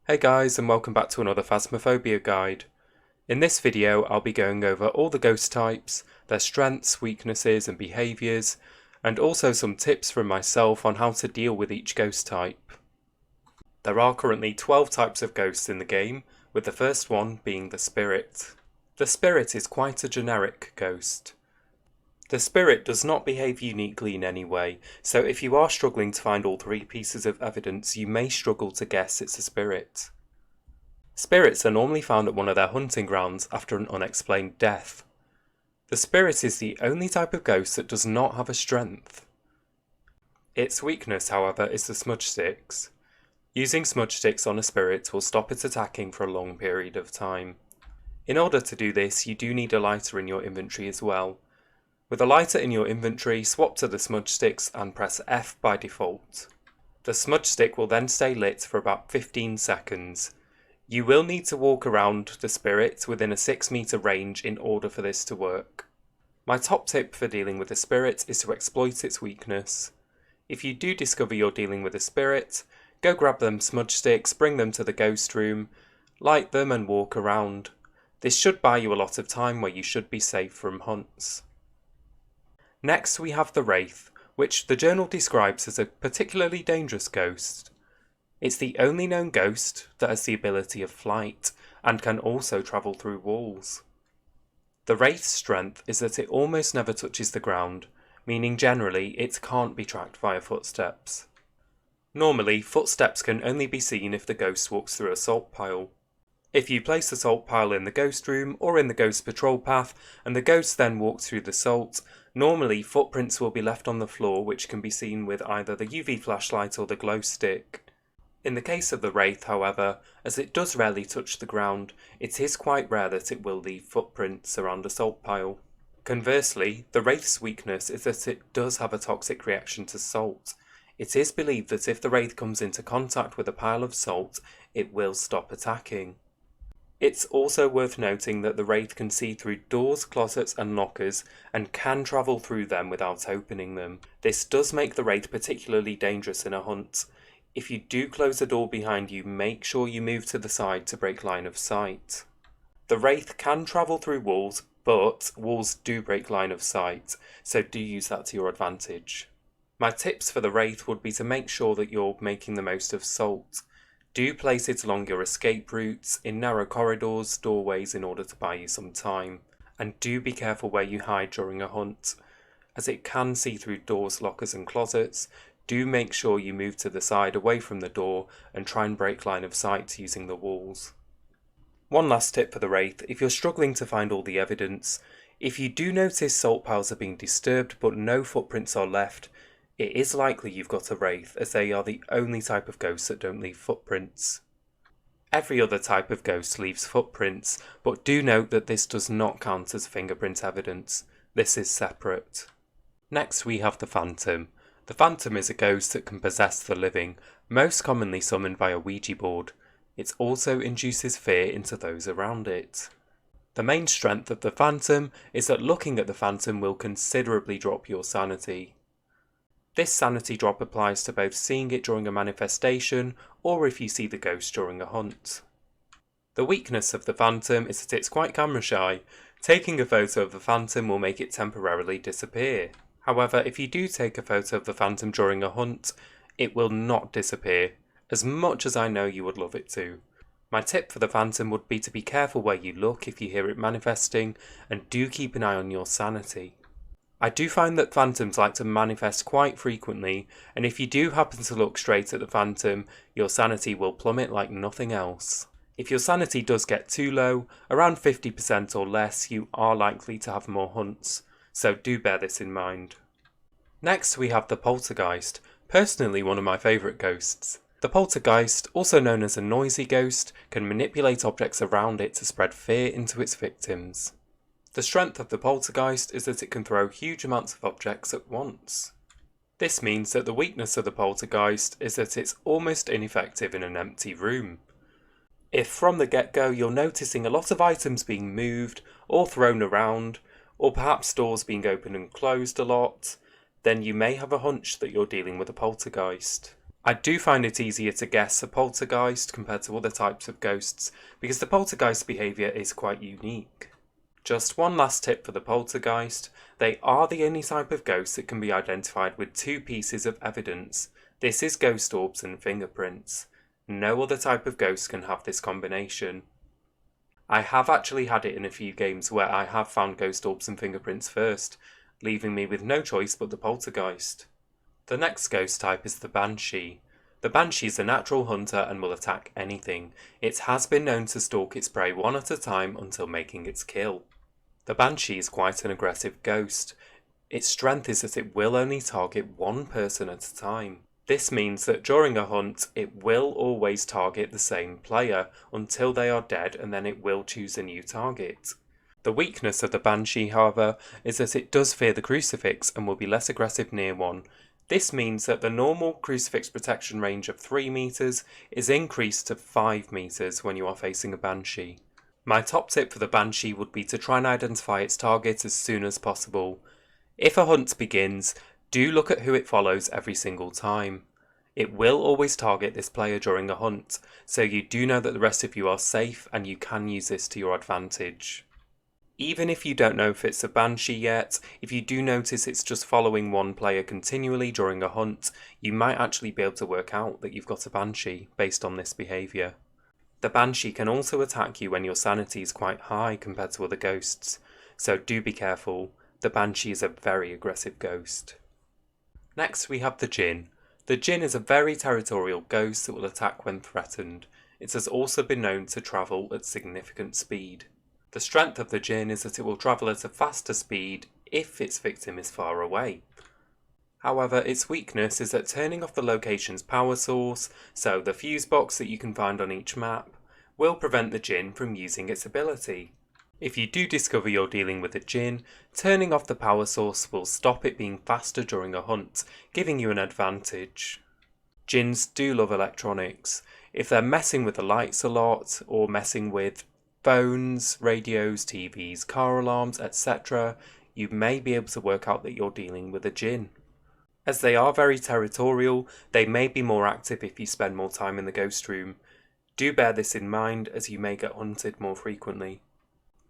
Hey guys, and welcome back to another Phasmophobia guide. In this video I'll be going over all the ghost types, their strengths, weaknesses and behaviours, and also some tips from myself on how to deal with each ghost type. There are currently 12 types of ghosts in the game, with the first one being the Spirit. The Spirit is quite a generic ghost. The Spirit does not behave uniquely in any way, so if you are struggling to find all three pieces of evidence, you may struggle to guess it's a spirit. Spirits are normally found at one of their hunting grounds after an unexplained death. The Spirit is the only type of ghost that does not have a strength. Its weakness, however, is the smudge sticks. Using smudge sticks on a spirit will stop it attacking for a long period of time. In order to do this, you do need a lighter in your inventory as well. With a lighter in your inventory, swap to the smudge sticks and press F by default. The smudge stick will then stay lit for about 15 seconds. You will need to walk around the spirit within a 6 meter range in order for this to work. My top tip for dealing with a spirit is to exploit its weakness. If you do discover you're dealing with a spirit, go grab them smudge sticks, bring them to the ghost room, light them and walk around. This should buy you a lot of time where you should be safe from hunts. Next we have the Wraith, which the journal describes as a particularly dangerous ghost. It's the only known ghost that has the ability of flight, and can also travel through walls. The Wraith's strength is that it almost never touches the ground, meaning generally it can't be tracked via footsteps. Normally, footsteps can only be seen if the ghost walks through a salt pile. If you place the salt pile in the ghost room or in the ghost patrol path, and the ghost then walks through the salt, normally footprints will be left on the floor which can be seen with either the UV flashlight or the glow stick. In the case of the Wraith, however, as it does rarely touch the ground, it is quite rare that it will leave footprints around a salt pile. Conversely, the Wraith's weakness is that it does have a toxic reaction to salt. It is believed that if the Wraith comes into contact with a pile of salt, it will stop attacking. It's also worth noting that the Wraith can see through doors, closets and lockers, and can travel through them without opening them. This does make the Wraith particularly dangerous in a hunt. If you do close the door behind you, make sure you move to the side to break line of sight. The Wraith can travel through walls, but walls do break line of sight, so do use that to your advantage. My tips for the Wraith would be to make sure that you're making the most of salt. Do place it along your escape routes, in narrow corridors, doorways in order to buy you some time. And do be careful where you hide during a hunt. As it can see through doors, lockers and closets, do make sure you move to the side away from the door and try and break line of sight using the walls. One last tip for the Wraith: if you're struggling to find all the evidence, if you do notice salt piles are being disturbed but no footprints are left, it is likely you've got a Wraith, as they are the only type of ghosts that don't leave footprints. Every other type of ghost leaves footprints, but do note that this does not count as fingerprint evidence. This is separate. Next we have the Phantom. The Phantom is a ghost that can possess the living, most commonly summoned by a Ouija board. It also induces fear into those around it. The main strength of the Phantom is that looking at the Phantom will considerably drop your sanity. This sanity drop applies to both seeing it during a manifestation or if you see the ghost during a hunt. The weakness of the Phantom is that it's quite camera shy. Taking a photo of the Phantom will make it temporarily disappear. However, if you do take a photo of the Phantom during a hunt, it will not disappear, as much as I know you would love it to. My tip for the Phantom would be to be careful where you look if you hear it manifesting, and do keep an eye on your sanity. I do find that phantoms like to manifest quite frequently, and if you do happen to look straight at the Phantom, your sanity will plummet like nothing else. If your sanity does get too low, around 50% or less, you are likely to have more hunts, so do bear this in mind. Next we have the Poltergeist, personally one of my favourite ghosts. The Poltergeist, also known as a noisy ghost, can manipulate objects around it to spread fear into its victims. The strength of the Poltergeist is that it can throw huge amounts of objects at once. This means that the weakness of the Poltergeist is that it's almost ineffective in an empty room. If from the get-go you're noticing a lot of items being moved or thrown around, or perhaps doors being opened and closed a lot, then you may have a hunch that you're dealing with a poltergeist. I do find it easier to guess a poltergeist compared to other types of ghosts because the poltergeist behaviour is quite unique. Just one last tip for the poltergeist: they are the only type of ghost that can be identified with two pieces of evidence. This is ghost orbs and fingerprints. No other type of ghost can have this combination. I have actually had it in a few games where I have found ghost orbs and fingerprints first, leaving me with no choice but the poltergeist. The next ghost type is the Banshee. The Banshee is a natural hunter and will attack anything. It has been known to stalk its prey one at a time until making its kill. The Banshee is quite an aggressive ghost. Its strength is that it will only target one person at a time. This means that during a hunt, it will always target the same player until they are dead, and then it will choose a new target. The weakness of the Banshee, however, is that it does fear the crucifix and will be less aggressive near one. This means that the normal crucifix protection range of 3 meters is increased to 5 meters when you are facing a Banshee. My top tip for the Banshee would be to try and identify its target as soon as possible. If a hunt begins, do look at who it follows every single time. It will always target this player during a hunt, so you do know that the rest of you are safe and you can use this to your advantage. Even if you don't know if it's a Banshee yet, if you do notice it's just following one player continually during a hunt, you might actually be able to work out that you've got a Banshee based on this behaviour. The Banshee can also attack you when your sanity is quite high compared to other ghosts, so do be careful. The Banshee is a very aggressive ghost. Next we have the Jinn. The Jinn is a very territorial ghost that will attack when threatened. It has also been known to travel at significant speed. The strength of the Jinn is that it will travel at a faster speed if its victim is far away. However, its weakness is that turning off the location's power source, so the fuse box that you can find on each map, will prevent the Jinn from using its ability. If you do discover you're dealing with a Jinn, turning off the power source will stop it being faster during a hunt, giving you an advantage. Jinns do love electronics. If they're messing with the lights a lot, or messing with phones, radios, TVs, car alarms, etc., you may be able to work out that you're dealing with a Jinn. As they are very territorial, they may be more active if you spend more time in the ghost room. Do bear this in mind as you may get hunted more frequently.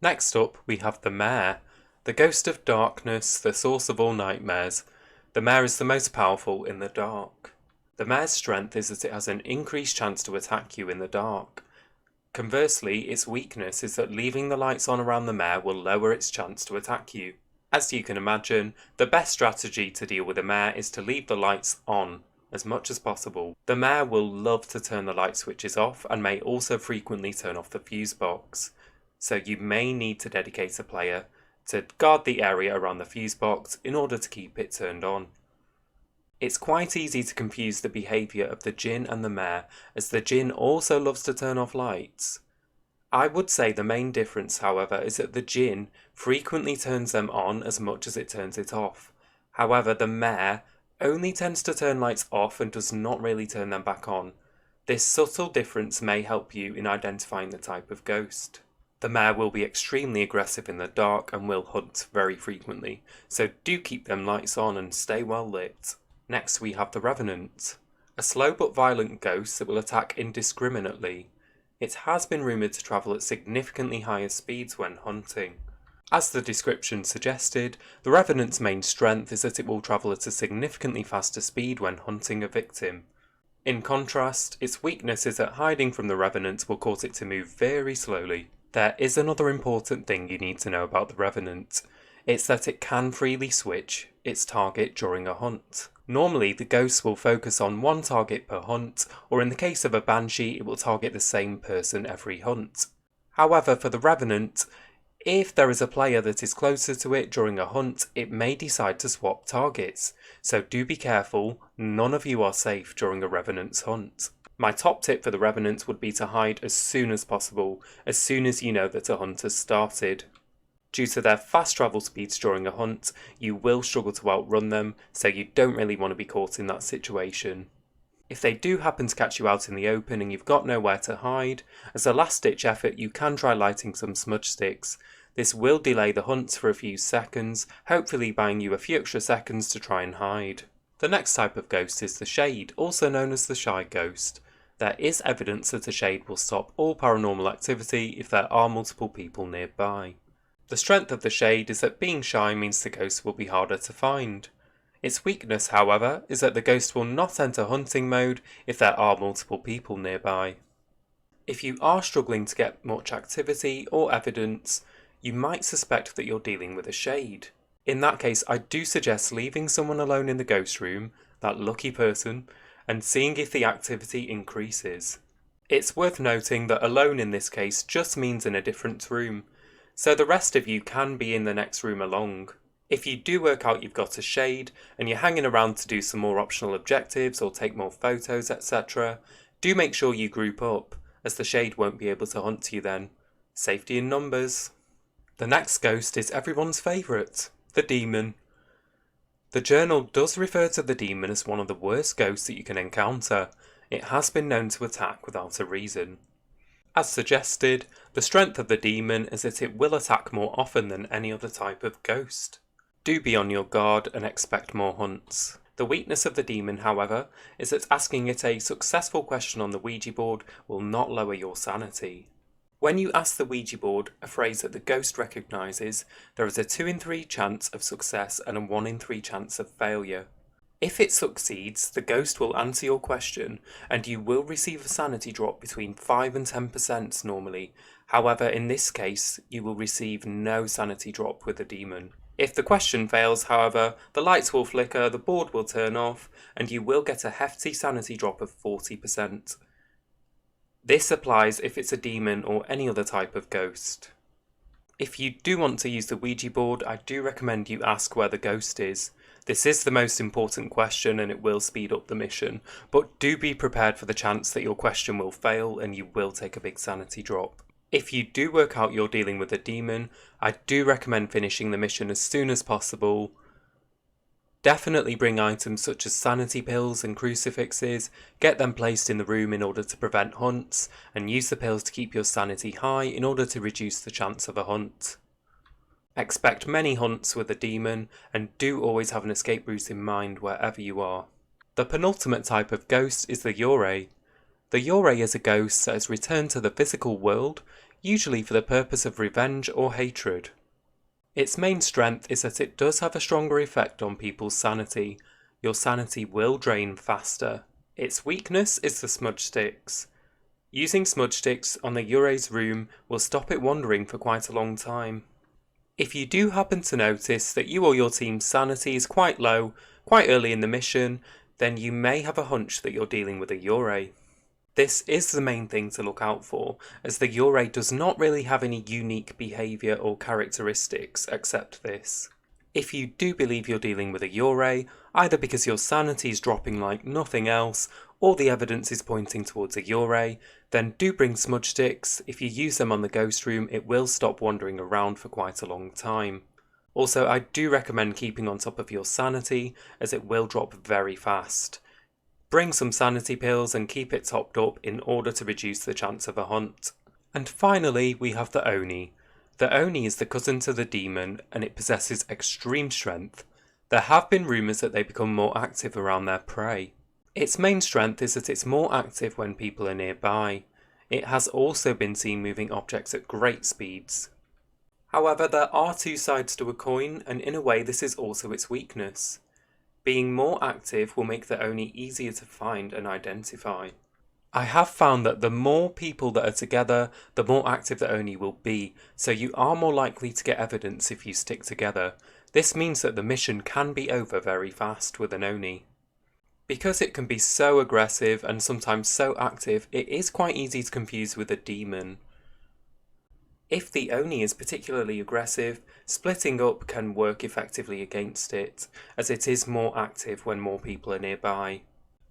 Next up we have the Mare, the ghost of darkness, the source of all nightmares. The Mare is the most powerful in the dark. The Mare's strength is that it has an increased chance to attack you in the dark. Conversely, its weakness is that leaving the lights on around the Mare will lower its chance to attack you. As you can imagine, the best strategy to deal with a Mare is to leave the lights on as much as possible. The Mare will love to turn the light switches off and may also frequently turn off the fuse box, so you may need to dedicate a player to guard the area around the fuse box in order to keep it turned on. It's quite easy to confuse the behaviour of the Jinn and the Mare, as the Jinn also loves to turn off lights. I would say the main difference, however, is that the Jinn frequently turns them on as much as it turns it off. However, the Mare only tends to turn lights off and does not really turn them back on. This subtle difference may help you in identifying the type of ghost. The Mare will be extremely aggressive in the dark and will hunt very frequently, so do keep them lights on and stay well lit. Next we have the Revenant, a slow but violent ghost that will attack indiscriminately. It has been rumoured to travel at significantly higher speeds when hunting. As the description suggested, the Revenant's main strength is that it will travel at a significantly faster speed when hunting a victim. In contrast, its weakness is that hiding from the Revenant will cause it to move very slowly. There is another important thing you need to know about the Revenant. It's that it can freely switch its target during a hunt. Normally, the ghost will focus on one target per hunt, or in the case of a Banshee, it will target the same person every hunt. However, for the Revenant, if there is a player that is closer to it during a hunt, it may decide to swap targets, so do be careful, none of you are safe during a Revenant's hunt. My top tip for the Revenant would be to hide as soon as possible, as soon as you know that a hunt has started. Due to their fast travel speeds during a hunt, you will struggle to outrun them, so you don't really want to be caught in that situation. If they do happen to catch you out in the open and you've got nowhere to hide, as a last ditch effort you can try lighting some smudge sticks. This will delay the hunt for a few seconds, hopefully buying you a few extra seconds to try and hide. The next type of ghost is the shade, also known as the shy ghost. There is evidence that a shade will stop all paranormal activity if there are multiple people nearby. The strength of the shade is that being shy means the ghost will be harder to find. Its weakness, however, is that the ghost will not enter hunting mode if there are multiple people nearby. If you are struggling to get much activity or evidence, you might suspect that you're dealing with a shade. In that case, I do suggest leaving someone alone in the ghost room, that lucky person, and seeing if the activity increases. It's worth noting that alone in this case just means in a different room, so the rest of you can be in the next room along. If you do work out you've got a shade, and you're hanging around to do some more optional objectives or take more photos, etc., do make sure you group up, as the shade won't be able to hunt you then. Safety in numbers. The next ghost is everyone's favourite, the demon. The journal does refer to the demon as one of the worst ghosts that you can encounter. It has been known to attack without a reason. As suggested, the strength of the demon is that it will attack more often than any other type of ghost. Do be on your guard and expect more hunts. The weakness of the demon, however, is that asking it a successful question on the Ouija board will not lower your sanity. When you ask the Ouija board a phrase that the ghost recognises, there is a 2 in 3 chance of success and a 1 in 3 chance of failure. If it succeeds, the ghost will answer your question, and you will receive a sanity drop between 5 and 10% normally. However, in this case, you will receive no sanity drop with the demon. If the question fails, however, the lights will flicker, the board will turn off, and you will get a hefty sanity drop of 40%. This applies if it's a demon or any other type of ghost. If you do want to use the Ouija board, I do recommend you ask where the ghost is. This is the most important question and it will speed up the mission, but do be prepared for the chance that your question will fail and you will take a big sanity drop. If you do work out you're dealing with a demon, I do recommend finishing the mission as soon as possible. Definitely bring items such as sanity pills and crucifixes, get them placed in the room in order to prevent hunts, and use the pills to keep your sanity high in order to reduce the chance of a hunt. Expect many hunts with a demon, and do always have an escape route in mind wherever you are. The penultimate type of ghost is the Yurei. The Yurei is a ghost that has returned to the physical world, usually for the purpose of revenge or hatred. Its main strength is that it does have a stronger effect on people's sanity. Your sanity will drain faster. Its weakness is the smudge sticks. Using smudge sticks on the Yurei's room will stop it wandering for quite a long time. If you do happen to notice that you or your team's sanity is quite low, quite early in the mission, then you may have a hunch that you're dealing with a Yurei. This is the main thing to look out for, as the Yurei does not really have any unique behaviour or characteristics except this. If you do believe you're dealing with a Yurei, either because your sanity is dropping like nothing else, or the evidence is pointing towards a Yurei, then do bring smudge sticks. If you use them on the ghost room, it will stop wandering around for quite a long time. Also, I do recommend keeping on top of your sanity, as it will drop very fast. Bring some sanity pills and keep it topped up in order to reduce the chance of a hunt. And finally, we have the Oni. The Oni is the cousin to the demon, and it possesses extreme strength. There have been rumours that they become more active around their prey. Its main strength is that it's more active when people are nearby. It has also been seen moving objects at great speeds. However, there are two sides to a coin, and in a way this is also its weakness. Being more active will make the Oni easier to find and identify. I have found that the more people that are together, the more active the Oni will be, so you are more likely to get evidence if you stick together. This means that the mission can be over very fast with an Oni. Because it can be so aggressive and sometimes so active, it is quite easy to confuse with a demon. If the Oni is particularly aggressive, splitting up can work effectively against it, as it is more active when more people are nearby.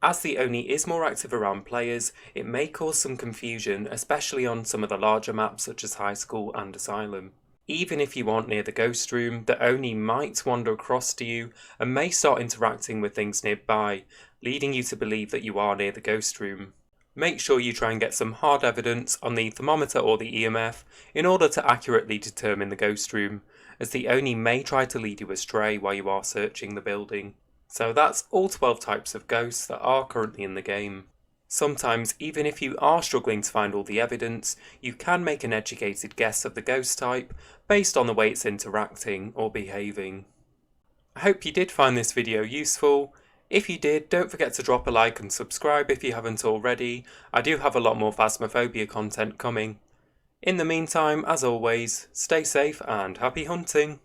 As the Oni is more active around players, it may cause some confusion, especially on some of the larger maps such as High School and Asylum. Even if you aren't near the ghost room, the Oni might wander across to you and may start interacting with things nearby, leading you to believe that you are near the ghost room. Make sure you try and get some hard evidence on the thermometer or the EMF in order to accurately determine the ghost room, as the Oni may try to lead you astray while you are searching the building. So that's all 12 types of ghosts that are currently in the game. Sometimes, even if you are struggling to find all the evidence, you can make an educated guess of the ghost type based on the way it's interacting or behaving. I hope you did find this video useful. If you did, don't forget to drop a like and subscribe if you haven't already. I do have a lot more Phasmophobia content coming. In the meantime, as always, stay safe and happy hunting!